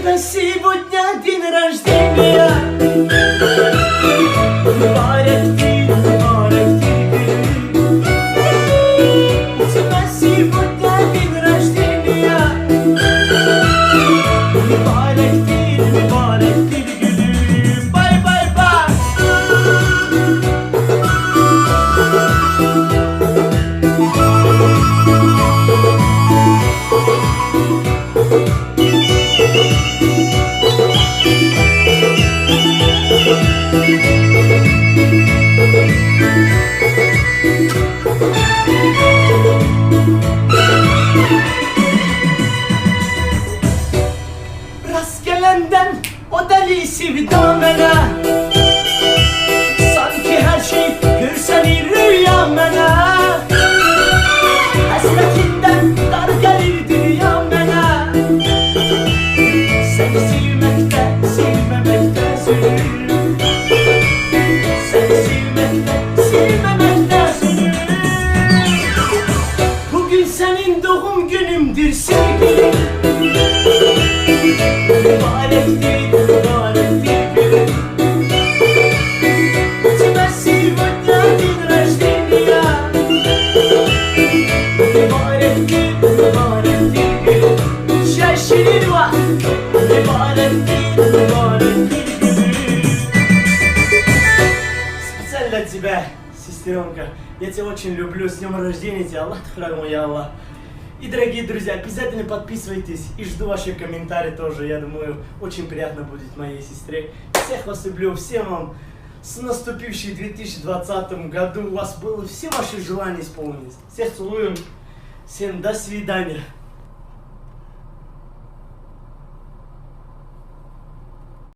тебя сегодня день рождения. Мубарак тебе, гülüm. У тебя сегодня день рождения. Мубарак тебе, gülüm. Bye. Rastgelenden o deli sevda mene. Sanki her şey görsen rüya mene. Hasretinden dar gelir dünya mene. Seni sevmekte, sevmemekte zulüm. Seni sevmekte, sevmemekte zulüm. Bugün senin doğum günümdür sevgilim. Mübarektir gülüm. У тебя сегодня день рождения. Mübarektir gülüm. Şaşırma. Mübarektir gülüm. Специально для тебя, сестренка. Я тебя очень люблю. С днем рождения тебя. Аллах ты храни, я Аллах. И, дорогие друзья, обязательно подписывайтесь и жду ваши комментарии тоже. Я думаю, очень приятно будет моей сестре. Всех вас люблю, всем вам с наступившим 2020 году. У вас было все ваши желания исполнить. Всех целую, всем до свидания.